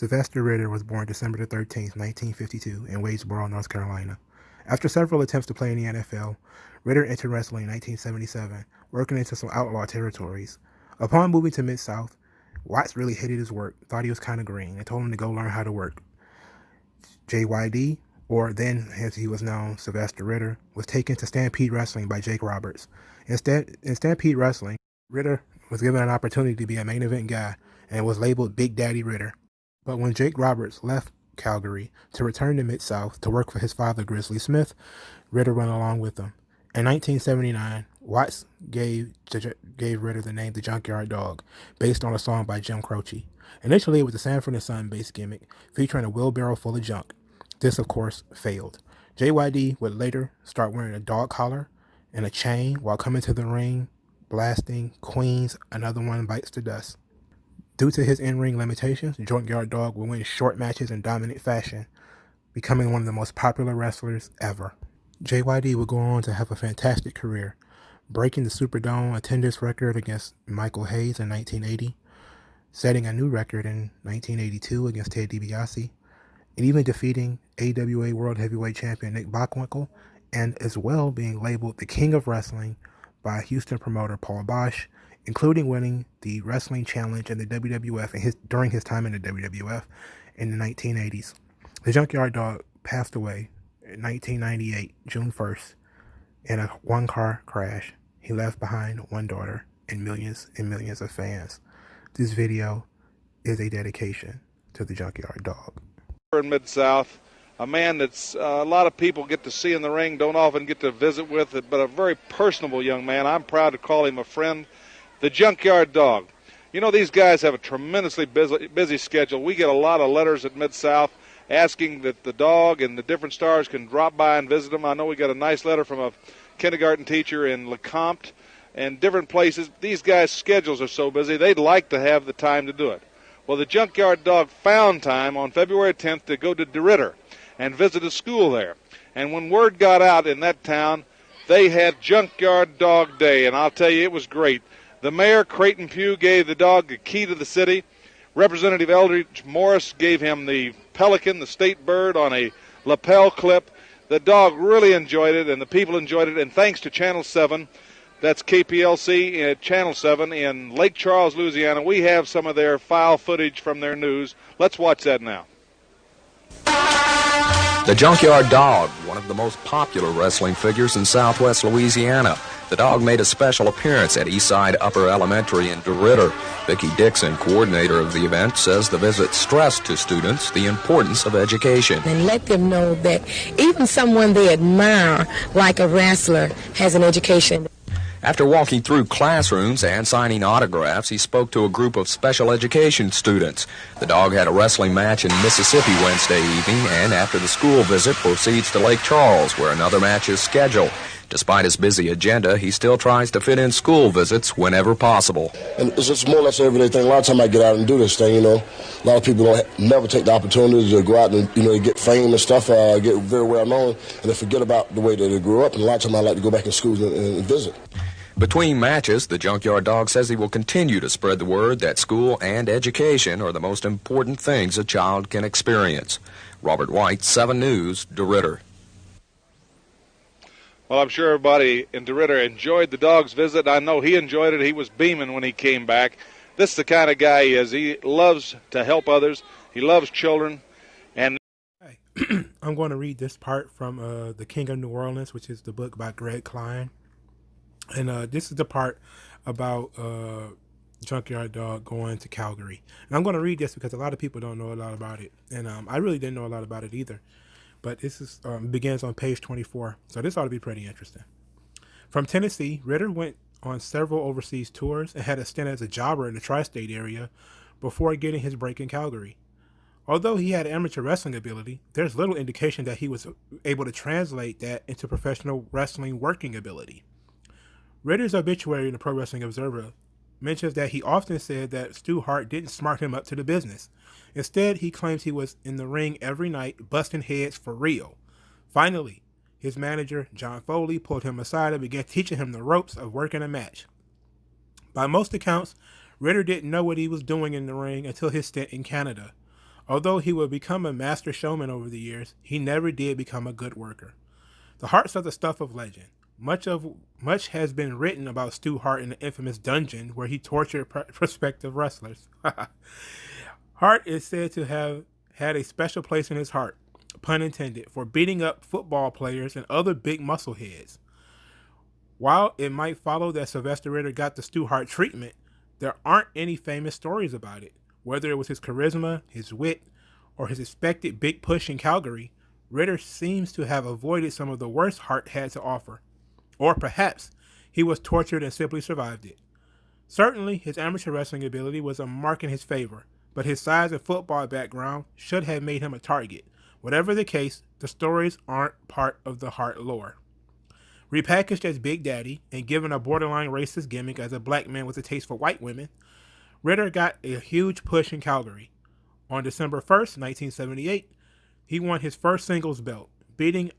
Sylvester Ritter was born December 13, 1952, in Wadesboro, North Carolina. After several attempts to play in the NFL, Ritter entered wrestling in 1977, working into some outlaw territories. Upon moving to Mid-South, Watts really hated his work, thought he was kind of green, and told him to go learn how to work. JYD, or then as he was known, Sylvester Ritter, was taken to Stampede Wrestling by Jake Roberts. In Stampede Wrestling, Ritter was given an opportunity to be a main event guy and was labeled Big Daddy Ritter. But when Jake Roberts left Calgary to return to Mid-South to work for his father, Grizzly Smith, Ritter went along with them. In 1979, Watts gave Ritter the name the Junkyard Dog, based on a song by Jim Croce. Initially, it was a Sanford and Son based gimmick featuring a wheelbarrow full of junk. This, of course, failed. JYD would later start wearing a dog collar and a chain while coming to the ring, blasting Queen's Another One Bites the Dust. Due to his in-ring limitations, Junkyard Dog would win short matches in dominant fashion, becoming one of the most popular wrestlers ever. JYD would go on to have a fantastic career, breaking the Superdome attendance record against Michael Hayes in 1980, setting a new record in 1982 against Ted DiBiase, and even defeating AWA World Heavyweight Champion Nick Bockwinkel, and as well being labeled the King of Wrestling by Houston promoter Paul Bosch, including winning the Wrestling Challenge in the WWF during his time in the WWF in the 1980s. The Junkyard Dog passed away in 1998, June 1st, in a one-car crash. He left behind one daughter and millions of fans. This video is a dedication to the Junkyard Dog. In Mid-South, a man that's a lot of people get to see in the ring, don't often get to visit with it, but a very personable young man. I'm proud to call him a friend. The Junkyard Dog. You know, these guys have a tremendously busy schedule. We get a lot of letters at Mid-South asking that the dog and the different stars can drop by and visit them. I know we got a nice letter from a kindergarten teacher in LeCompte and different places. These guys' schedules are so busy, they'd like to have the time to do it. Well, the Junkyard Dog found time on February 10th to go to Ritter and visit a school there. And when word got out in that town, they had Junkyard Dog Day, and I'll tell you, it was great. The mayor, Creighton Pugh, gave the dog the key to the city. Representative Eldridge Morris gave him the pelican, the state bird, on a lapel clip. The dog really enjoyed it, and the people enjoyed it. And thanks to Channel 7, that's KPLC at Channel 7 in Lake Charles, Louisiana, we have some of their file footage from their news. Let's watch that now. The Junkyard Dog, one of the most popular wrestling figures in southwest Louisiana. The dog made a special appearance at Eastside Upper Elementary in Ritter. Vicki Dixon, coordinator of the event, says the visit stressed to students the importance of education. And let them know that even someone they admire, like a wrestler, has an education. After walking through classrooms and signing autographs, he spoke to a group of special education students. The dog had a wrestling match in Mississippi Wednesday evening, and after the school visit, proceeds to Lake Charles, where another match is scheduled. Despite his busy agenda, he still tries to fit in school visits whenever possible. And it's just more or less an everyday thing. A lot of times I get out and do this thing, you know. A lot of people don't never take the opportunity to go out and, you know, get fame and stuff, get very well known, and they forget about the way that they grew up. And a lot of times I like to go back in schools and visit. Between matches, the Junkyard Dog says he will continue to spread the word that school and education are the most important things a child can experience. Robert White, 7 News, Ritter. Well, I'm sure everybody in Ritter enjoyed the dog's visit. I know he enjoyed it. He was beaming when he came back. This is the kind of guy he is. He loves to help others. He loves children. And Hey, I'm going to read this part from The King of New Orleans, which is the book by Greg Klein. And this is the part about Junkyard Dog going to Calgary. And I'm going to read this because a lot of people don't know a lot about it. And I really didn't know a lot about it either. But this is begins on page 24. So this ought to be pretty interesting. From Tennessee, Ritter went on several overseas tours and had a stint as a jobber in the tri-state area before getting his break in Calgary. Although he had amateur wrestling ability, there's little indication that he was able to translate that into professional wrestling working ability. Ritter's obituary in the Pro Wrestling Observer mentions that he often said that Stu Hart didn't smart him up to the business. Instead, he claims he was in the ring every night, busting heads for real. Finally, his manager, John Foley, pulled him aside and began teaching him the ropes of working a match. By most accounts, Ritter didn't know what he was doing in the ring until his stint in Canada. Although he would become a master showman over the years, he never did become a good worker. The Harts are the stuff of legend. Much has been written about Stu Hart in the infamous dungeon where he tortured prospective wrestlers. Hart is said to have had a special place in his heart, pun intended, for beating up football players and other big muscle heads. While it might follow that Sylvester Ritter got the Stu Hart treatment, there aren't any famous stories about it. Whether it was his charisma, his wit, or his expected big push in Calgary, Ritter seems to have avoided some of the worst Hart had to offer. Or perhaps he was tortured and simply survived it. Certainly, his amateur wrestling ability was a mark in his favor, but his size and football background should have made him a target. Whatever the case, the stories aren't part of the Hart lore. Repackaged as Big Daddy and given a borderline racist gimmick as a black man with a taste for white women, Ritter got a huge push in Calgary. On December 1st, 1978, he won his first singles belt, beating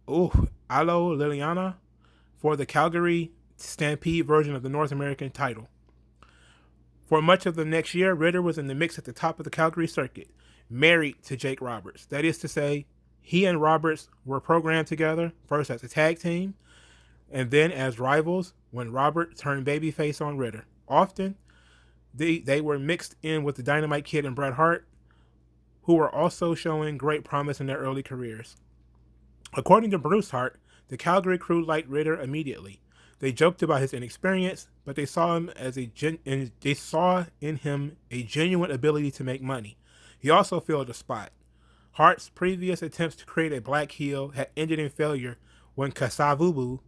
Alo Liliana for the Calgary Stampede version of the North American title. For much of the next year, Ritter was in the mix at the top of the Calgary circuit, married to Jake Roberts. That is to say, he and Roberts were programmed together, first as a tag team, and then as rivals when Robert turned babyface on Ritter. Often, they were mixed in with the Dynamite Kid and Bret Hart, who were also showing great promise in their early careers. According to Bruce Hart, the Calgary crew liked Ritter immediately. They joked about his inexperience, but they saw in him a genuine ability to make money. He also filled a spot. Hart's previous attempts to create a black heel had ended in failure when Kasavubu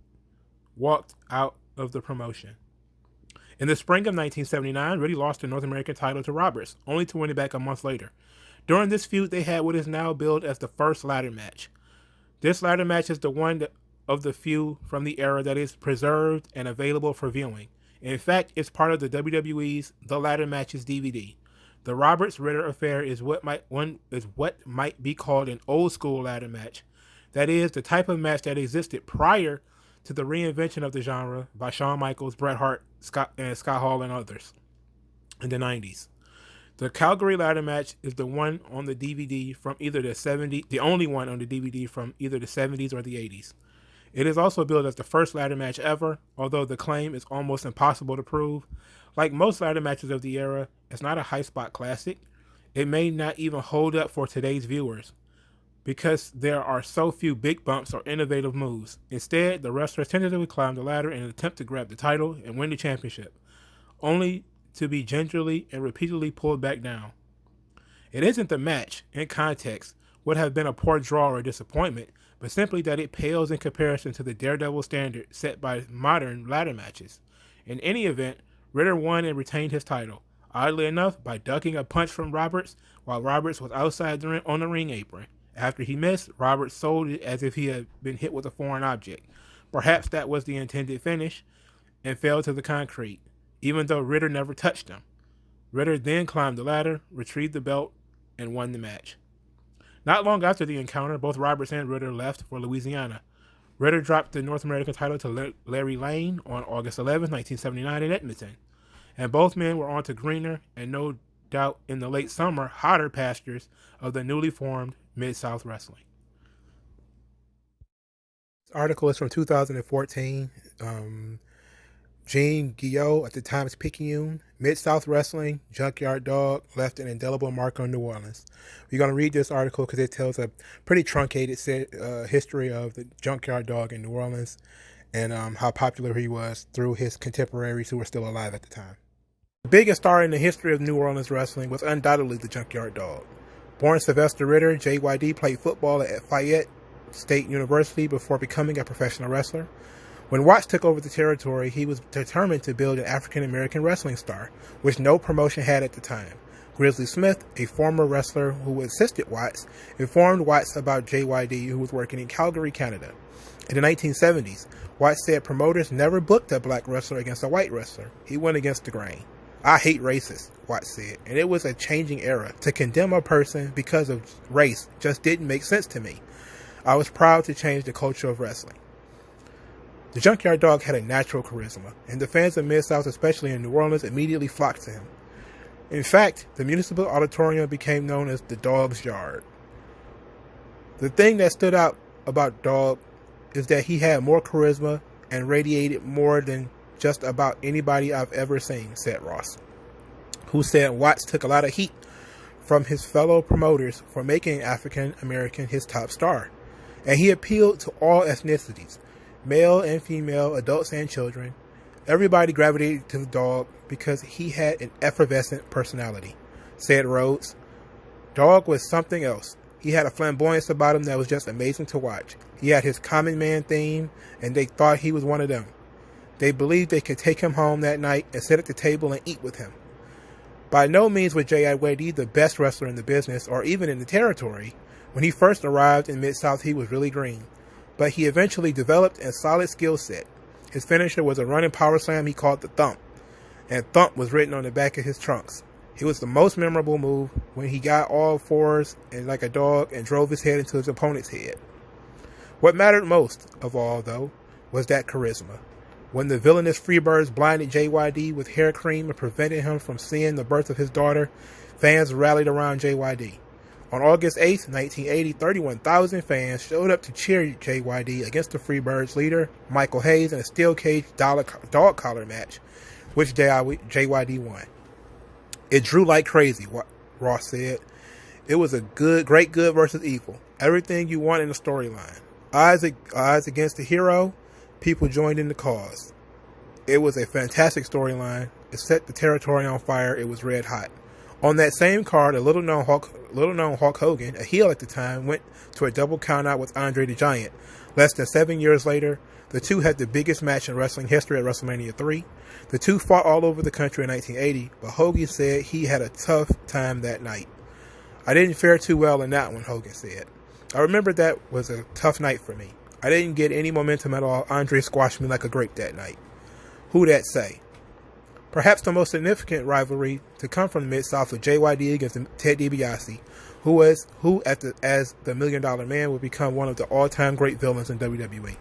walked out of the promotion. In the spring of 1979, Ritter lost the North American title to Roberts, only to win it back a month later. During this feud, they had what is now billed as the first ladder match. This ladder match is the one of the few from the era that is preserved and available for viewing. In fact, it's part of the WWE's The Ladder Matches DVD. The Roberts-Ritter affair is what might be called an old-school ladder match. That is, the type of match that existed prior to the reinvention of the genre by Shawn Michaels, Bret Hart, Scott Hall, and others in the 90s. The Calgary ladder match is the one on the DVD from either the 70s, the only one on the DVD from either the 70s or the 80s. It is also billed as the first ladder match ever, although the claim is almost impossible to prove. Like most ladder matches of the era, it's not a high spot classic. It may not even hold up for today's viewers because there are so few big bumps or innovative moves. Instead, the wrestlers tentatively climb the ladder in an attempt to grab the title and win the championship, only to be gingerly and repeatedly pulled back down. It isn't the match, in context, would have been a poor draw or disappointment, but simply that it pales in comparison to the daredevil standard set by modern ladder matches. In any event, Ritter won and retained his title, oddly enough by ducking a punch from Roberts while Roberts was outside on the ring apron. After he missed, Roberts sold it as if he had been hit with a foreign object. Perhaps that was the intended finish, and fell to the concrete, even though Ritter never touched him. Ritter then climbed the ladder, retrieved the belt, and won the match. Not long after the encounter, both Roberts and Ritter left for Louisiana. Ritter dropped the North American title to Larry Lane on August 11, 1979 in Edmonton, and both men were on to greener and no doubt in the late summer hotter pastures of the newly formed Mid-South Wrestling. This article is from 2014. Jean Guillot at the Times-Picayune, Mid-South Wrestling, Junkyard Dog left an indelible mark on New Orleans. We're going to read this article because it tells a pretty truncated history of the Junkyard Dog in New Orleans and how popular he was through his contemporaries who were still alive at the time. The biggest star in the history of New Orleans wrestling was undoubtedly the Junkyard Dog. Born Sylvester Ritter, JYD played football at Fayette State University before becoming a professional wrestler. When Watts took over the territory, he was determined to build an African-American wrestling star, which no promotion had at the time. Grizzly Smith, a former wrestler who assisted Watts, informed Watts about JYD, who was working in Calgary, Canada. In the 1970s, Watts said promoters never booked a black wrestler against a white wrestler. He went against the grain. "I hate racists," Watts said, and it was a changing era. To condemn a person because of race just didn't make sense to me. I was proud to change the culture of wrestling. The Junkyard Dog had a natural charisma, and the fans of Mid-South, especially in New Orleans, immediately flocked to him. In fact, the municipal auditorium became known as the Dog's Yard. The thing that stood out about Dog is that he had more charisma and radiated more than just about anybody I've ever seen, said Ross, who said Watts took a lot of heat from his fellow promoters for making African American his top star. And he appealed to all ethnicities, male and female, adults and children. Everybody gravitated to the Dog because he had an effervescent personality, said Rhodes. Dog was something else. He had a flamboyance about him that was just amazing to watch. He had his common man theme, and they thought he was one of them. They believed they could take him home that night and sit at the table and eat with him. By no means was J.I.D. the best wrestler in the business or even in the territory. When he first arrived in Mid-South, he was really green. But he eventually developed a solid skill set. His finisher was a running power slam he called the Thump, and Thump was written on the back of his trunks. It was the most memorable move when he got all fours and like a dog and drove his head into his opponent's head. What mattered most of all, though, was that charisma. When the villainous Freebirds blinded JYD with hair cream and prevented him from seeing the birth of his daughter, fans rallied around JYD. On August 8, 1980, 31,000 fans showed up to cheer JYD against the Freebirds leader, Michael Hayes, in a steel cage dog collar match, which JYD won. It drew like crazy, Ross said. It was a great good versus evil. Everything you want in a storyline. Odds against the hero, people joined in the cause. It was a fantastic storyline. It set the territory on fire. It was red hot. On that same card, a little-known Hulk Hogan, a heel at the time, went to a double countout with Andre the Giant. Less than 7 years later, the two had the biggest match in wrestling history at WrestleMania 3. The two fought all over the country in 1980, but Hogan said he had a tough time that night. I didn't fare too well in that one, Hogan said. I remember that was a tough night for me. I didn't get any momentum at all. Andre squashed me like a grape that night. Who that say? Perhaps the most significant rivalry to come from the Mid-South was JYD against Ted DiBiase, who as the $1 Million Man would become one of the all-time great villains in WWE.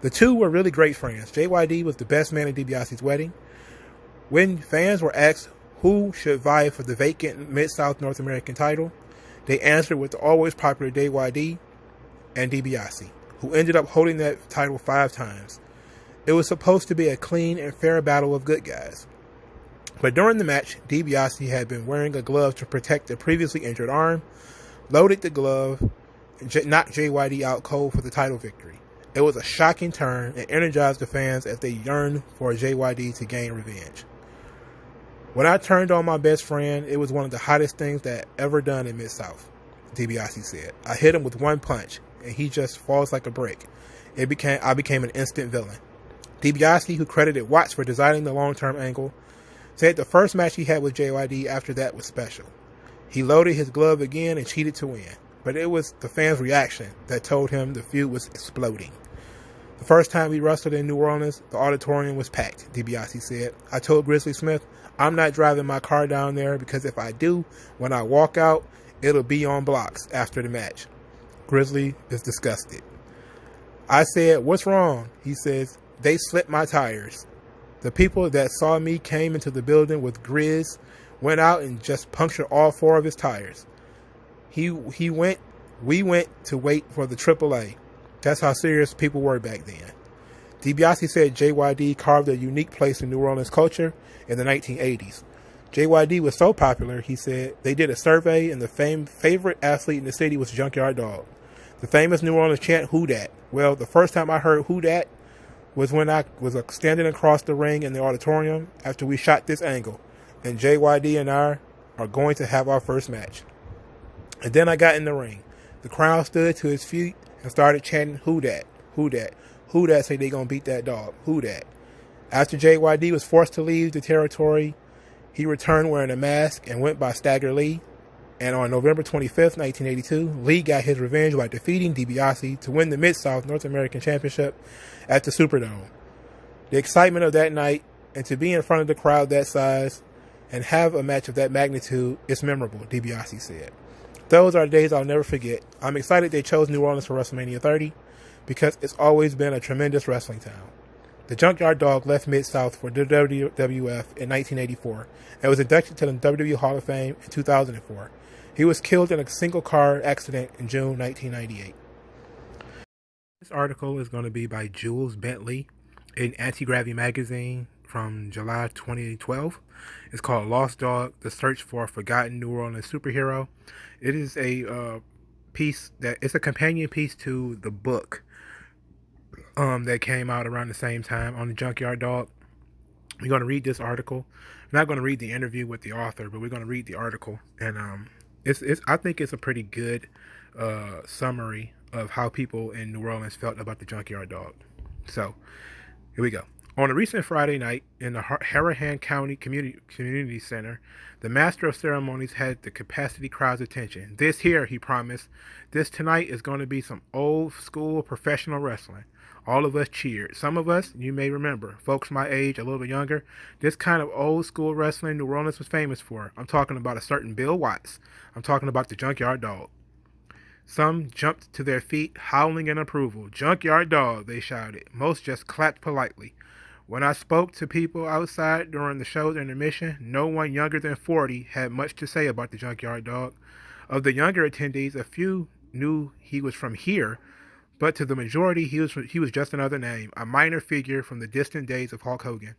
The two were really great friends. JYD was the best man at DiBiase's wedding. When fans were asked who should vie for the vacant Mid-South North American title, they answered with the always popular JYD and DiBiase, who ended up holding that title 5 times. It was supposed to be a clean and fair battle of good guys. But during the match, DiBiase had been wearing a glove to protect the previously injured arm, loaded the glove, and knocked JYD out cold for the title victory. It was a shocking turn and energized the fans as they yearned for JYD to gain revenge. When I turned on my best friend, it was one of the hottest things that ever done in Mid-South, DiBiase said. I hit him with one punch, and he just falls like a brick. I became an instant villain. DiBiase, who credited Watts for designing the long-term angle, said the first match he had with JYD after that was special. He loaded his glove again and cheated to win, but it was the fans' reaction that told him the feud was exploding. The first time we wrestled in New Orleans, the auditorium was packed, DiBiase said. I told Grizzly Smith, I'm not driving my car down there because if I do, when I walk out, it'll be on blocks after the match. Grizzly is disgusted. I said, what's wrong? He says, they slipped my tires. The people that saw me came into the building with Grizz, went out and just punctured all 4 of his tires. We went to wait for the AAA. That's how serious people were back then. DiBiase said JYD carved a unique place in New Orleans culture in the 1980s. JYD was so popular, he said, they did a survey and the favorite athlete in the city was Junkyard Dog. The famous New Orleans chant, "Who Dat?" Well, the first time I heard "Who Dat" was when I was standing across the ring in the auditorium after we shot this angle, and JYD and I are going to have our first match. And then I got in the ring. The crowd stood to his feet and started chanting, "Who Dat? Who Dat? Who Dat say they gonna beat that dog? Who Dat?" After JYD was forced to leave the territory, he returned wearing a mask and went by Stagger Lee. And on November 25th, 1982, Lee got his revenge by defeating DiBiase to win the Mid-South North American Championship at the Superdome. The excitement of that night and to be in front of the crowd that size and have a match of that magnitude is memorable, DiBiase said. Those are days I'll never forget. I'm excited they chose New Orleans for WrestleMania 30 because it's always been a tremendous wrestling town. The Junkyard Dog left Mid-South for the WWF in 1984 and was inducted to the WWE Hall of Fame in 2004. He was killed in a single-car accident in June 1998. This article is going to be by Jules Bentley in Anti-Gravity magazine from July 2012. It's called Lost Dog, The Search for a Forgotten New Orleans Superhero. It is a it's a companion piece to the book that came out around the same time on the Junkyard Dog. We're going to read this article. We're not going to read the interview with the author, but we're going to read the article, and I think it's a pretty good summary of how people in New Orleans felt about the Junkyard Dog. So, here we go. On a recent Friday night in the Harahan County Community Center, the master of ceremonies had the capacity crowd's attention. This here, he promised, this tonight is going to be some old school professional wrestling. All of us cheered. Some of us, you may remember, folks my age, a little bit younger, this kind of old school wrestling New Orleans was famous for. I'm talking about a certain Bill Watts. I'm talking about the Junkyard Dog. Some jumped to their feet, howling in approval. Junkyard Dog, they shouted. Most just clapped politely. When I spoke to people outside during the show's intermission, no one younger than 40 had much to say about the Junkyard Dog. Of the younger attendees, a few knew he was from here, but to the majority, he was just another name, a minor figure from the distant days of Hulk Hogan.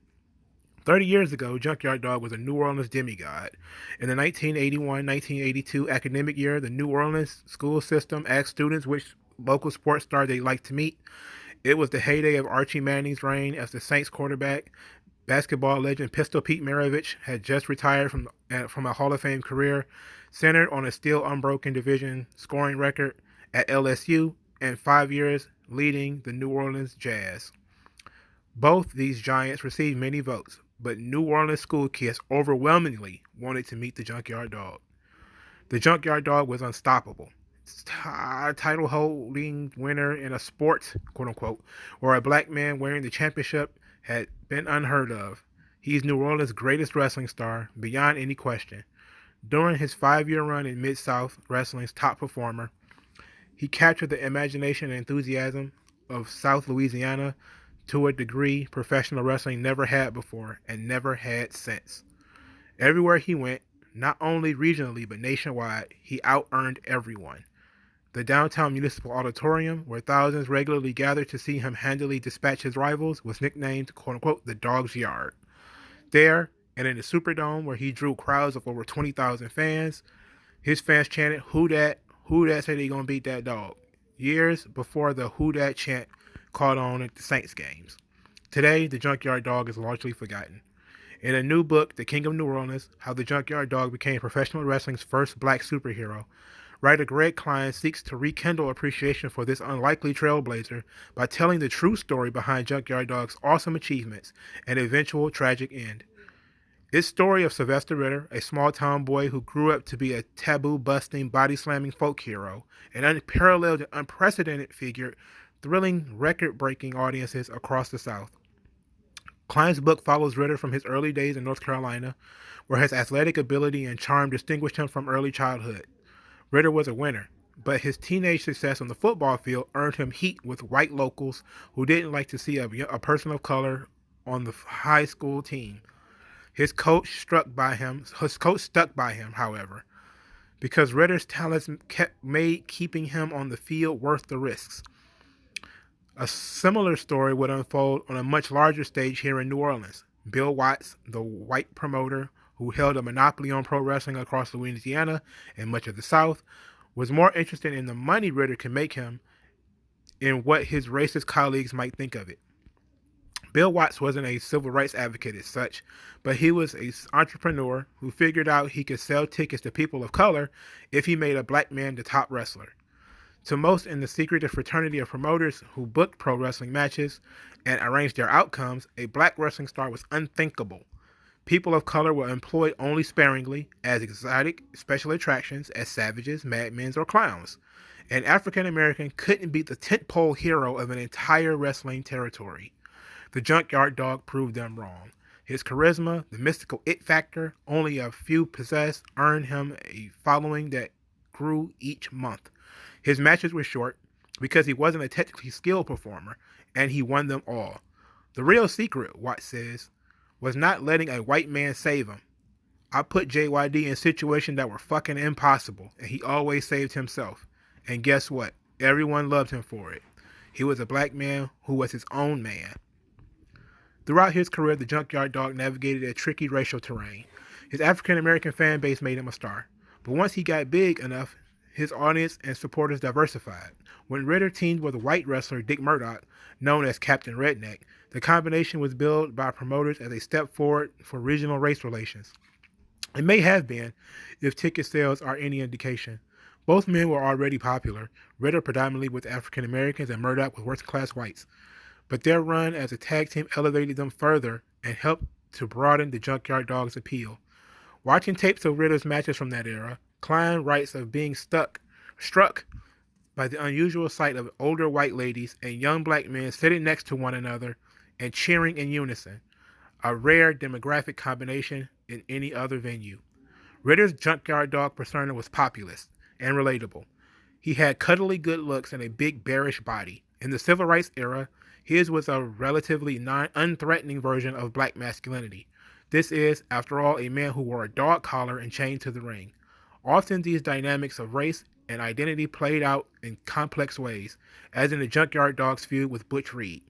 30 years ago, Junkyard Dog was a New Orleans demigod. In the 1981-1982 academic year, the New Orleans school system asked students which local sports star they liked to meet. It was the heyday of Archie Manning's reign as the Saints quarterback. Basketball legend Pistol Pete Maravich had just retired from a Hall of Fame career, centered on a still unbroken division scoring record at LSU and 5 years leading the New Orleans Jazz. Both these giants received many votes, but New Orleans school kids overwhelmingly wanted to meet the Junkyard Dog. The Junkyard Dog was unstoppable. Title-holding winner in a sport, quote-unquote, where a black man wearing the championship had been unheard of. He's New Orleans' greatest wrestling star, beyond any question. During his 5-year run in Mid-South Wrestling's top performer, he captured the imagination and enthusiasm of South Louisiana to a degree professional wrestling never had before and never had since. Everywhere he went, not only regionally but nationwide, he out-earned everyone. The downtown municipal auditorium, where thousands regularly gathered to see him handily dispatch his rivals, was nicknamed, quote-unquote, the Dog's Yard. There, and in the Superdome, where he drew crowds of over 20,000 fans, his fans chanted, "Who dat? Who dat said he gonna beat that dog?" Years before the "Who dat" chant caught on at the Saints games. Today, the Junkyard Dog is largely forgotten. In a new book, The King of New Orleans, How the Junkyard Dog Became Professional Wrestling's First Black Superhero, writer Klein seeks to rekindle appreciation for this unlikely trailblazer by telling the true story behind Junkyard Dog's awesome achievements and eventual tragic end. This story of Sylvester Ritter, a small-town boy who grew up to be a taboo-busting, body-slamming folk hero, an unparalleled and unprecedented figure, thrilling record-breaking audiences across the South. Klein's book follows Ritter from his early days in North Carolina, where his athletic ability and charm distinguished him from early childhood. Ritter was a winner, but his teenage success on the football field earned him heat with white locals who didn't like to see a person of color on the high school team. His coach stuck by him, however, because Ritter's talents made keeping him on the field worth the risks. A similar story would unfold on a much larger stage here in New Orleans. Bill Watts, the white promoter who held a monopoly on pro wrestling across Louisiana and much of the South, was more interested in the money Ritter could make him in what his racist colleagues might think of it. Bill Watts wasn't a civil rights advocate as such, but he was an entrepreneur who figured out he could sell tickets to people of color if he made a black man the top wrestler. To most in the secretive fraternity of promoters who booked pro wrestling matches and arranged their outcomes, a black wrestling star was unthinkable. People of color were employed only sparingly as exotic special attractions, as savages, madmen, or clowns. An African American couldn't be the tentpole hero of an entire wrestling territory. The Junkyard Dog proved them wrong. His charisma, the mystical it factor only a few possessed, earned him a following that grew each month. His matches were short because he wasn't a technically skilled performer, and he won them all. The real secret, Watts says, was not letting a white man save him. I put JYD in situations that were fucking impossible, and he always saved himself. And guess what? Everyone loved him for it. He was a black man who was his own man. Throughout his career, the Junkyard Dog navigated a tricky racial terrain. His African-American fan base made him a star. But once he got big enough, his audience and supporters diversified. When Ritter teamed with white wrestler Dick Murdoch, known as Captain Redneck, the combination was billed by promoters as a step forward for regional race relations. It may have been, if ticket sales are any indication. Both men were already popular, Ritter predominantly with African Americans and Murdoch with working class whites. But their run as a tag team elevated them further and helped to broaden the Junkyard Dog's appeal. Watching tapes of Ritter's matches from that era, Klein writes of being struck by the unusual sight of older white ladies and young black men sitting next to one another and cheering in unison, a rare demographic combination in any other venue. Ritter's Junkyard Dog persona was populist and relatable. He had cuddly good looks and a big bearish body. In the civil rights era, his was a relatively unthreatening version of black masculinity. This is, after all, a man who wore a dog collar and chained to the ring. Often these dynamics of race and identity played out in complex ways, as in the Junkyard Dog's feud with Butch Reed,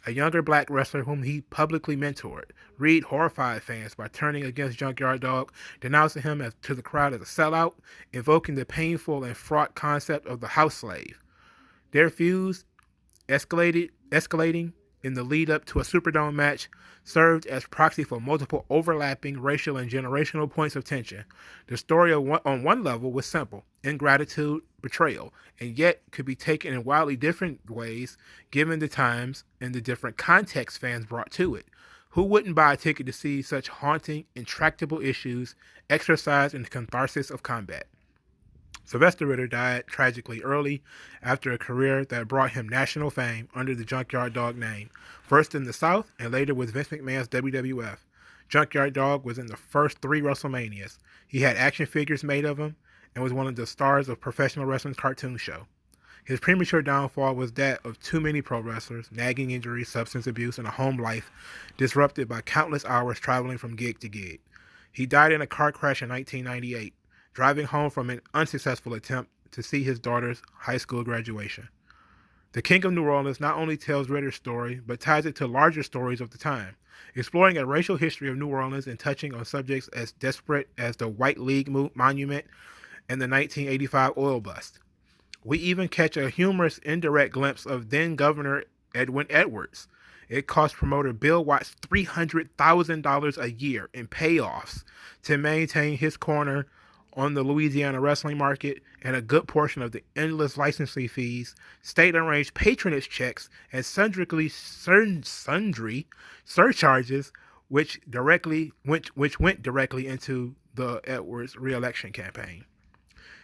a younger black wrestler whom he publicly mentored. Reed horrified fans by turning against Junkyard Dog, denouncing him to the crowd as a sellout, invoking the painful and fraught concept of the house slave. Their feuds, escalating in the lead-up to a Superdome match, served as proxy for multiple overlapping racial and generational points of tension. The story on one level was simple: ingratitude, betrayal, and yet could be taken in wildly different ways given the times and the different contexts fans brought to it. Who wouldn't buy a ticket to see such haunting, intractable issues exercised in the catharsis of combat? Sylvester Ritter died tragically early after a career that brought him national fame under the Junkyard Dog name, first in the South and later with Vince McMahon's WWF. Junkyard Dog was in the first 3 WrestleManias. He had action figures made of him and was one of the stars of professional wrestling's cartoon show. His premature downfall was that of too many pro wrestlers, nagging injuries, substance abuse, and a home life disrupted by countless hours traveling from gig to gig. He died in a car crash in 1998. Driving home from an unsuccessful attempt to see his daughter's high school graduation. The King of New Orleans not only tells Ritter's story, but ties it to larger stories of the time, exploring a racial history of New Orleans and touching on subjects as desperate as the White League Monument and the 1985 oil bust. We even catch a humorous indirect glimpse of then-Governor Edwin Edwards. It cost promoter Bill Watts $300,000 a year in payoffs to maintain his corner on the Louisiana wrestling market, and a good portion of the endless licensing fees, state-arranged patronage checks, and sundry surcharges which went directly into the Edwards re-election campaign.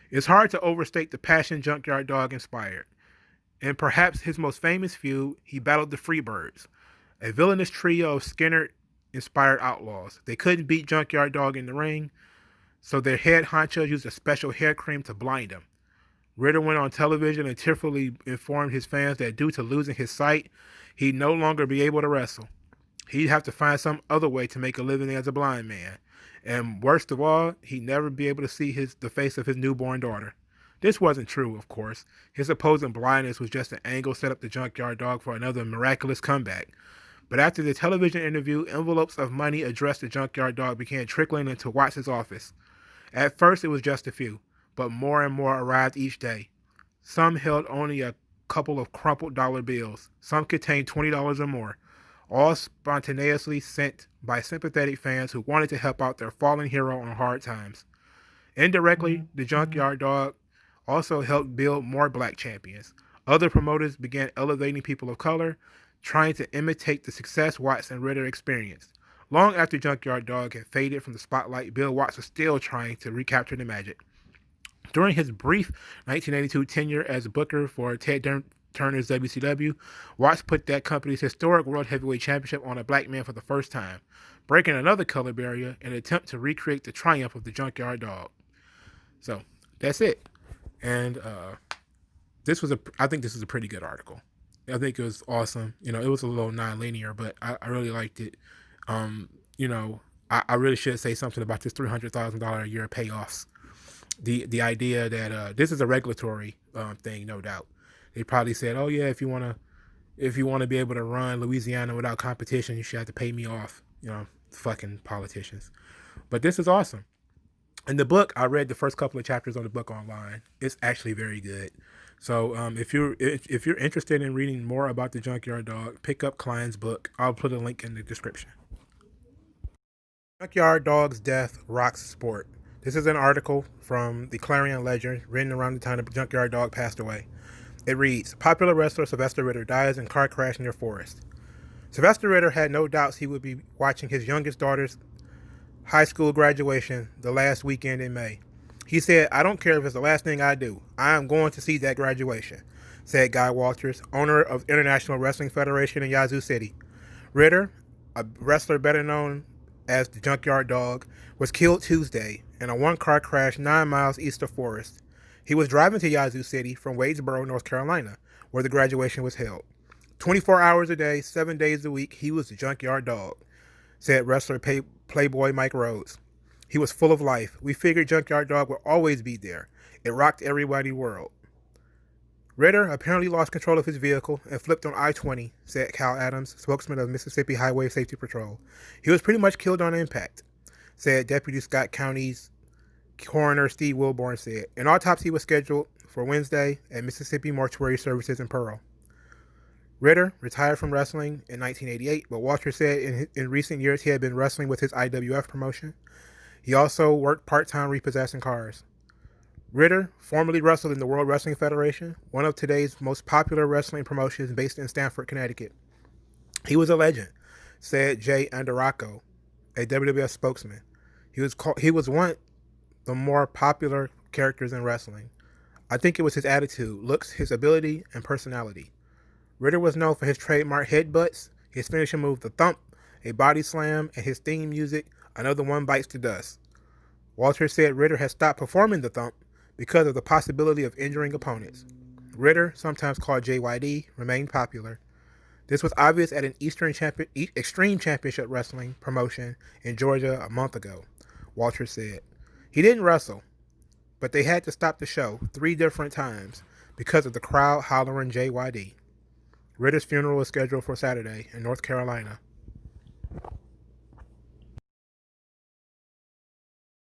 It's hard to overstate the passion Junkyard Dog inspired. In perhaps his most famous feud, he battled the Freebirds, a villainous trio of Skinner-inspired outlaws. They couldn't beat Junkyard Dog in the ring, so their head honcho used a special hair cream to blind him. Ritter went on television and tearfully informed his fans that due to losing his sight, he'd no longer be able to wrestle. He'd have to find some other way to make a living as a blind man. And worst of all, he'd never be able to see the face of his newborn daughter. This wasn't true, of course. His supposed blindness was just an angle set up the Junkyard Dog for another miraculous comeback. But after the television interview, envelopes of money addressed to Junkyard Dog began trickling into Watts' office. At first, it was just a few, but more and more arrived each day. Some held only a couple of crumpled dollar bills. Some contained $20 or more, all spontaneously sent by sympathetic fans who wanted to help out their fallen hero on hard times. Indirectly, the Junkyard Dog also helped build more black champions. Other promoters began elevating people of color, trying to imitate the success Watts and Ritter experienced. Long after Junkyard Dog had faded from the spotlight, Bill Watts was still trying to recapture the magic. During his brief 1982 tenure as booker for Ted Turner's WCW, Watts put that company's historic World Heavyweight Championship on a black man for the first time, breaking another color barrier in an attempt to recreate the triumph of the Junkyard Dog. So, that's it. And I think this is a pretty good article. I think it was awesome. You know, it was a little non-linear, but I really liked it. You know, I really should say something about this $300,000 a year payoffs. The idea that this is a regulatory thing, no doubt. They probably said, oh yeah, if you want to be able to run Louisiana without competition, you should have to pay me off. You know, fucking politicians. But this is awesome. In the book, I read the first couple of chapters on the book online. It's actually very good. So if you're interested in reading more about the Junkyard Dog, pick up Klein's book. I'll put a link in the description. Junkyard Dog's death rocks sport. This is an article from the Clarion Ledger written around the time the Junkyard Dog passed away. It reads, popular wrestler Sylvester Ritter dies in car crash near Forest. Sylvester Ritter had no doubts he would be watching his youngest daughter's high school graduation the last weekend in May. He said, I don't care if it's the last thing I do. I am going to see that graduation, said Guy Walters, owner of International Wrestling Federation in Yazoo City. Ritter, a wrestler better known as the Junkyard Dog, was killed Tuesday in a one-car crash 9 miles east of Forest. He was driving to Yazoo City from Wadesboro, North Carolina, where the graduation was held. 24 hours a day, 7 days a week, he was the Junkyard Dog, said wrestler Playboy Mike Rhodes. He was full of life. We figured Junkyard Dog would always be there. It rocked everybody's world. Ritter apparently lost control of his vehicle and flipped on I-20, said Cal Adams, spokesman of Mississippi Highway Safety Patrol. He was pretty much killed on impact, said Deputy Scott County's coroner Steve Wilborn said. An autopsy was scheduled for Wednesday at Mississippi Mortuary Services in Pearl. Ritter retired from wrestling in 1988, but Walter said in recent years he had been wrestling with his IWF promotion. He also worked part-time repossessing cars. Ritter formerly wrestled in the World Wrestling Federation, one of today's most popular wrestling promotions based in Stamford, Connecticut. He was a legend, said Jay Andaraco, a WWF spokesman. He was one of the more popular characters in wrestling. I think it was his attitude, looks, his ability, and personality. Ritter was known for his trademark headbutts, his finishing move, the thump, a body slam, and his theme music, Another One Bites the Dust. Walter said Ritter had stopped performing the thump because of the possibility of injuring opponents. Ritter, sometimes called JYD, remained popular. This was obvious at an Extreme Championship Wrestling promotion in Georgia a month ago, Walter said. He didn't wrestle, but they had to stop the show 3 different times because of the crowd hollering JYD. Ritter's funeral is scheduled for Saturday in North Carolina.